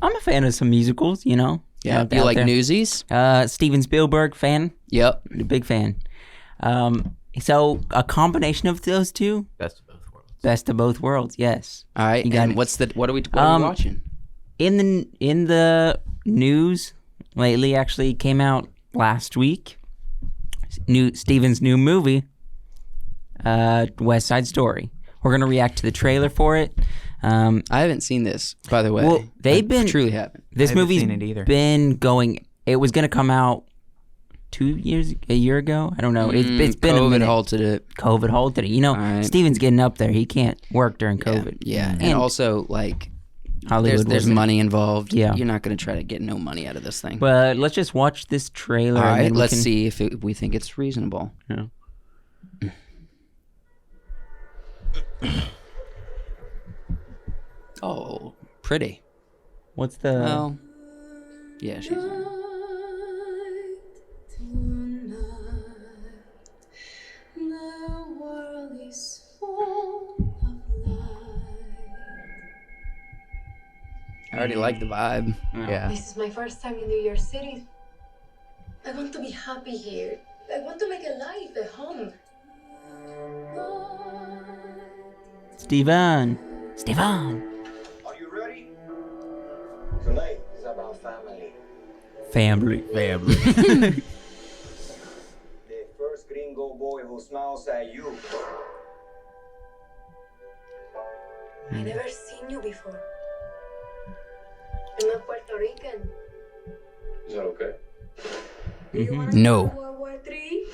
I'm a fan of some musicals, you know. Yeah, you like Newsies? Steven Spielberg fan. Yep. Big fan. So a combination of those two. Best of both worlds. Best of both worlds. Yes. All right. And what are we watching? In the news lately, actually came out last week. Steven's new movie, West Side Story. We're gonna react to the trailer for it. I haven't seen this, by the way. Well, truly haven't. This movie's seen it either. been going. It was gonna come out a year ago. I don't know. It's been a minute. COVID halted it. You know, right. Steven's getting up there. He can't work during COVID. Yeah. And also, like, Hollywood. There's money involved. Yeah. You're not going to try to get no money out of this thing. But let's just watch this trailer. All right, and let's see if we think it's reasonable. Yeah. Oh, pretty. What's the... Well, yeah, she's... I already like the vibe. Yeah. This is my first time in New York City. I want to be happy here. I want to make a life, a home. Steven. Are you ready? Tonight is about family. Family. The first gringo boy who smiles at you. I never seen you before. I'm not Puerto Rican. Is that okay? Do you want to No. World War III?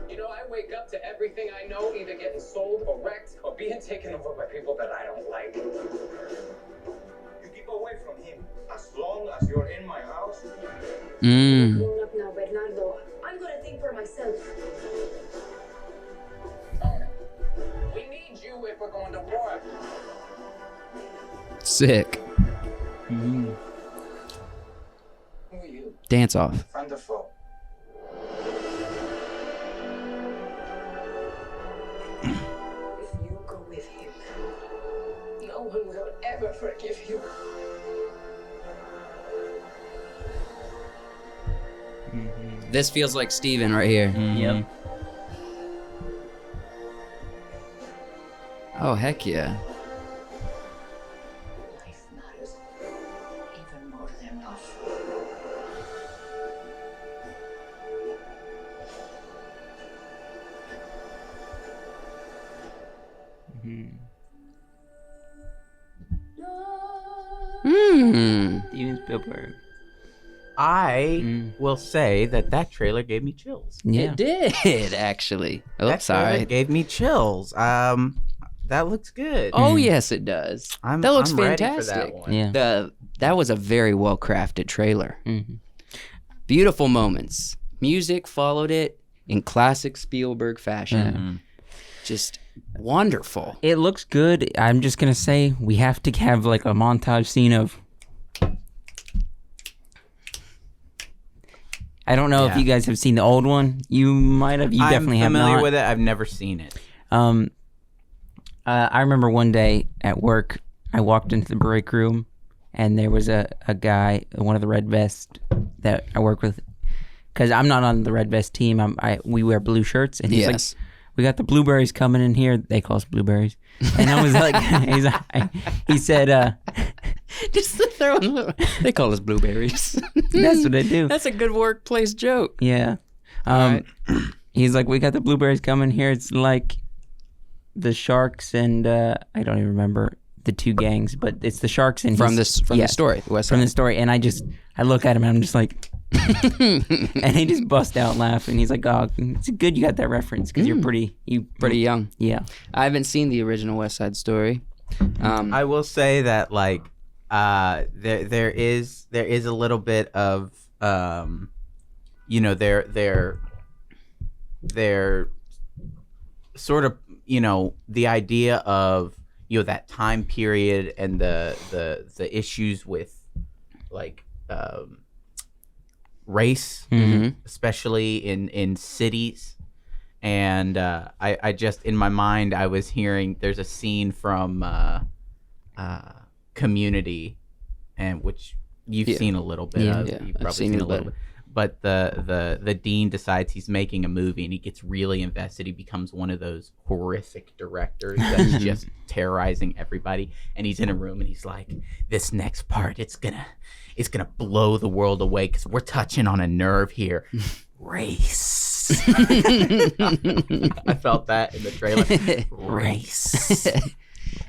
You know, I wake up to everything I know either getting sold or wrecked or being taken over by people that I don't like. You keep away from him. As long as you're in my house. Grown up now, Bernardo. I'm gonna think for myself. We need you if we're going to war. Sick. Mm-hmm. Who are you? Dance off. Friend or foe? If you go with him, no one will ever forgive you. This feels like Steven right here. Yep. Oh, heck yeah. Life matters even more than love. Steven Spielberg. I will say that trailer gave me chills. Yeah. It did, actually. Oh, That trailer sorry. gave me chills. That looks good. Oh, yes, it does. I'm that looks ready for fantastic. that one. Yeah. That was a very well crafted trailer. Mhm. Beautiful moments. Music followed it in classic Spielberg fashion. Just wonderful. It looks good. I'm just gonna say we have to have like a montage scene of. I don't know if Yeah. you guys have seen the old one. You might have. You definitely have I'm not. familiar with it. I've never seen it. I remember one day at work, I walked into the break room, and there was a guy, one of the red vest that I work with, because I'm not on the red vest team. We wear blue shirts, and he's Yes. like, "We got the blueberries coming in here." They call us blueberries, and I was like, he said, Just to throw in a little. They call us blueberries. "That's what I do." That's a good workplace joke. Yeah. He's like, "We got the blueberries coming here. It's like the Sharks and I don't even remember the two gangs, but it's the Sharks and From the yes, story, the West from Side. the story." And I look at him and I'm just like, and he just bust out laughing. He's like, "Oh, it's good you got that reference because you're pretty young. Yeah. I haven't seen the original West Side Story. I will say that like there is a little bit of you know they're sort of, you know, the idea of, you know, that time period and the issues with like race, especially in cities. And I just, in my mind, I was hearing there's a scene from Community, and which you've seen a little bit of. Yeah, You've I've probably seen seen it a little bit. But the dean decides he's making a movie, and he gets really invested. He becomes one of those horrific directors that's just terrorizing everybody. And he's in a room, and he's like, "This next part, it's gonna blow the world away because we're touching on a nerve here, race." I felt that in the trailer. Race.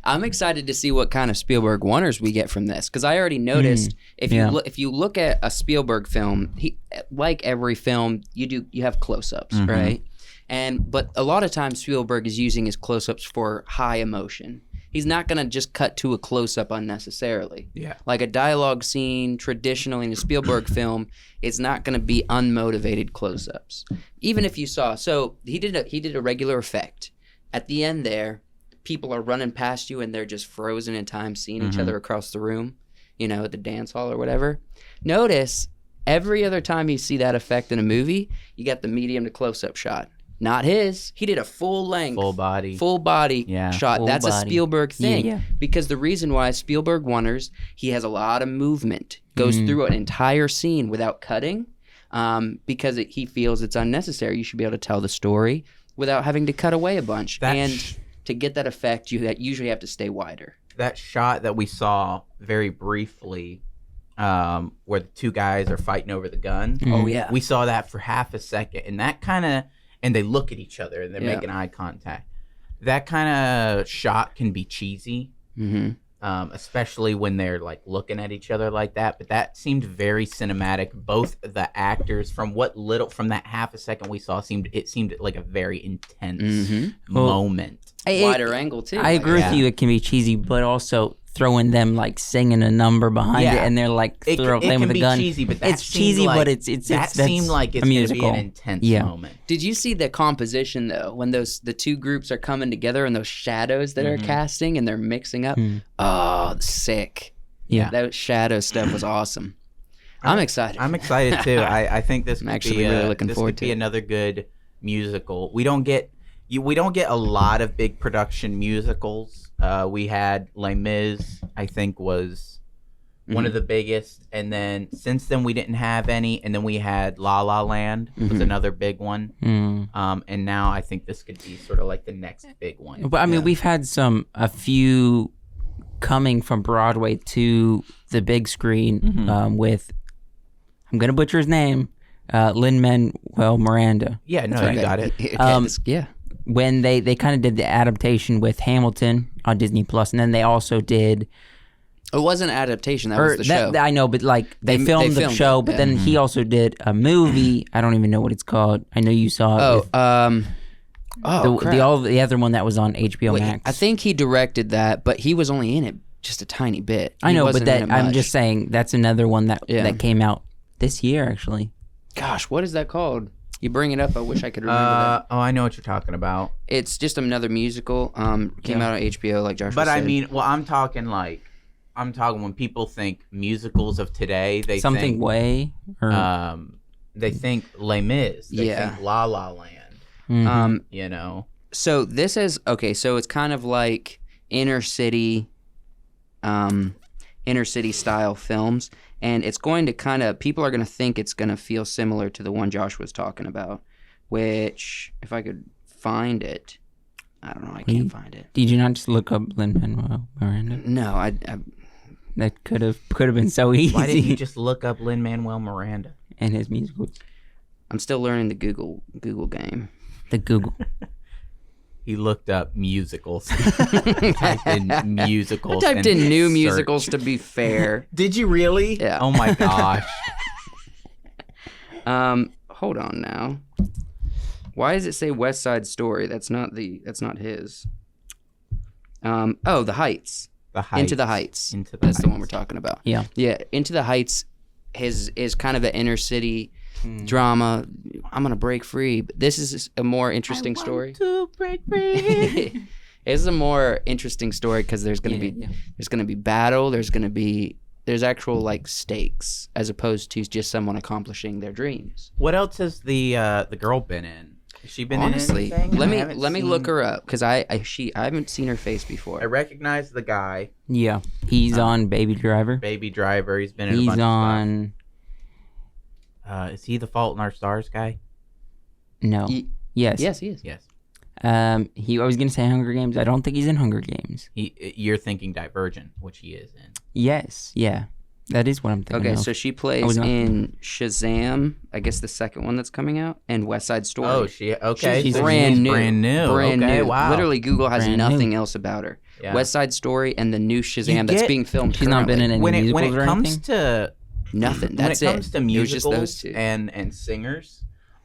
I'm excited to see what kind of Spielberg wonders we get from this, because I already noticed if you look at a Spielberg film, he, like every film, you have close-ups, right? But a lot of times Spielberg is using his close-ups for high emotion. He's not gonna just cut to a close-up unnecessarily. Yeah, like a dialogue scene traditionally in a Spielberg film, it's not gonna be unmotivated close-ups. Even if you saw, so he did a regular effect at the end there. People are running past you and they're just frozen in time, seeing each other across the room, at the dance hall or whatever. Notice every other time you see that effect in a movie, you got the medium to close-up shot. Not his. He did a full length, full body shot. Full That's body. a Spielberg thing. Yeah. Because the reason why Spielberg wonders, he has a lot of movement, goes through an entire scene without cutting, because he feels it's unnecessary. You should be able to tell the story without having to cut away a bunch. To get that effect, you usually have to stay wider. That shot that we saw very briefly, where the two guys are fighting over the gun. Oh yeah, we saw that for half a second, and that and they look at each other and they're making eye contact. That kind of shot can be cheesy, especially when they're like looking at each other like that. But that seemed very cinematic. Both the actors, from that half a second we saw, it seemed like a very intense moment. Wider angle too. I agree with you. It can be cheesy, but also throwing them like singing a number behind it, and they're like playing with a gun. Cheesy, but it's cheesy, but it's that seemed like it's going to be an intense moment. Did you see the composition though? When the two groups are coming together and those shadows that are casting and they're mixing up. Oh, sick! Yeah, that shadow stuff was awesome. I'm excited. I'm excited too. I think this could really looking forward to be another good musical. We don't get a lot of big production musicals. We had Les Mis, I think, was one of the biggest, and then since then we didn't have any, and then we had La La Land was another big one, and now I think this could be sort of like the next big one. But I mean, we've had a few coming from Broadway to the big screen with, I'm gonna butcher his name, Lin-Manuel Miranda. Yeah, no, you got it. Yeah. When they kind of did the adaptation with Hamilton on Disney Plus, and then they also did. It wasn't an adaptation. That was the show. I know, but like they filmed the show, but then he also did a movie. I don't even know what it's called. I know you saw it. The other one that was on HBO Max. I think he directed that, but he was only in it just a tiny bit. I know, but I'm just saying that's another one that came out this year, actually. Gosh, what is that called? You bring it up, I wish I could remember that. Oh, I know what you're talking about. It's just another musical. Came out on HBO, like Josh But said. I mean, well, I'm talking when people think musicals of today, they think they think Les Mis, they think La La Land. So this is so it's kind of like inner city style films. And it's going to people are going to think it's going to feel similar to the one Josh was talking about, which, if I could find it, I don't know, I can't find it. Did you not just look up Lin-Manuel Miranda? No, that could have been so easy. Why didn't you just look up Lin-Manuel Miranda? And his musicals. I'm still learning the Google game. The Google. He looked up musicals. Typed in musicals. I typed in new musicals, to be fair. Did you really? Yeah. Oh my gosh. Hold on now. Why does it say West Side Story? That's not his. The Heights. Into the Heights. That's the one we're talking about. Yeah. Yeah. Into the Heights is kind of an inner city drama. I'm gonna break free. But this is a more interesting story. To break free. It's a more interesting story because there's gonna be battle. There's actual like stakes as opposed to just someone accomplishing their dreams. What else has the girl been in? Has she been Honestly, in anything? let me look her up because I haven't seen her face before. I recognize the guy, Yeah, he's on Baby Driver. Baby Driver. He's been in a He's bunch on. of stuff. Is he the Fault in Our Stars guy? No. Yes. Yes, he is. Yes. I was gonna say Hunger Games. I don't think he's in Hunger Games. You're thinking Divergent, which he is in. Yes. Yeah. That is what I'm thinking. Okay, of. so she plays in Shazam, I guess the second one that's coming out, and West Side Story. Oh, okay. She's so brand new. Brand new. Brand okay, new. Wow. Literally, Google has Brand nothing new. else about her. Yeah. West Side Story and the new You Shazam that's get- being filmed. She's not been in any when musicals it or comes anything. to nothing. when That's it comes to It was just musicals those two. and singers,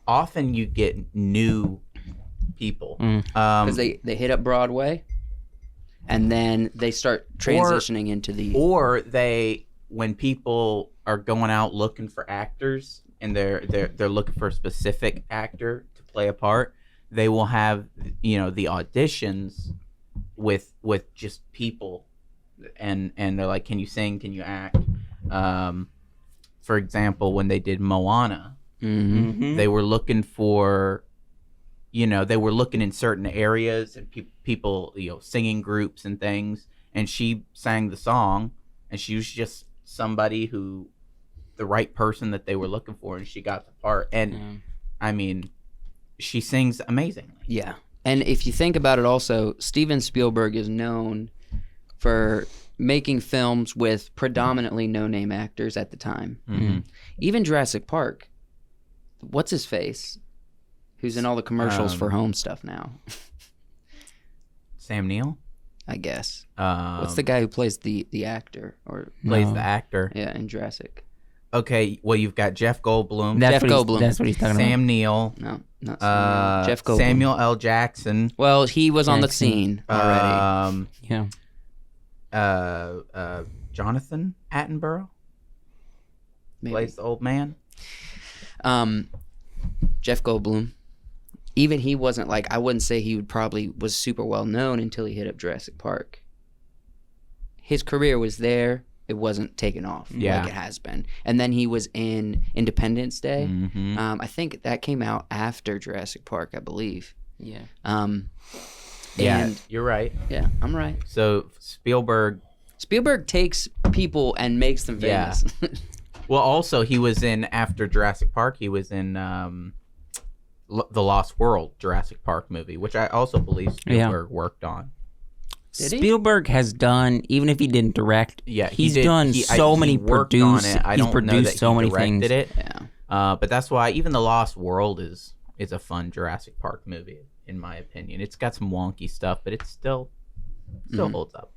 often you get new people. Because they hit up Broadway, and then they start transitioning into the. Or when people are going out looking for actors and they're looking for a specific actor to play a part, they will have the auditions with just people, and they're like, can you sing, can you act? For example, when they did Moana, they were looking for they were looking in certain areas and people singing groups and things, and she sang the song, and she was just somebody the right person that they were looking for, and she got the part. And I mean, she sings amazingly. Yeah. And if you think about it also, Steven Spielberg is known for making films with predominantly no-name actors at the time. Even Jurassic Park, what's his face? Who's in all the commercials for home stuff now? Sam Neill I guess. What's the guy who plays the actor or plays the actor? Yeah, in Jurassic. Okay, well, you've got Jeff Goldblum, That's Jeff what Goldblum. That's what he's talking Sam Neill, No, not Sam Neill. Jeff Goldblum. Samuel L. Jackson. Well, he was on the Jackson. scene already. about. Yeah. Jonathan Attenborough Maybe. plays the old man. Jeff Goldblum. Even he wasn't I wouldn't say he was super well known until he hit up Jurassic Park. His career was there. It wasn't taken off like it has been. And then he was in Independence Day. I think that came out after Jurassic Park, I believe. Yeah. Yeah, And you're right. yeah, I'm right. So Spielberg takes people and makes them Yeah. famous. Well, also he was in, after Jurassic Park, he was in the Lost World Jurassic Park movie, which I also believe Spielberg worked on. Did he? Spielberg has done, even if he didn't direct, Yeah, he's done so many worked produced. on it. I he's don't know produced that so he many directed things. it. Yeah. But that's why even the Lost World is a fun Jurassic Park movie, in my opinion. It's got some wonky stuff, but it still holds up.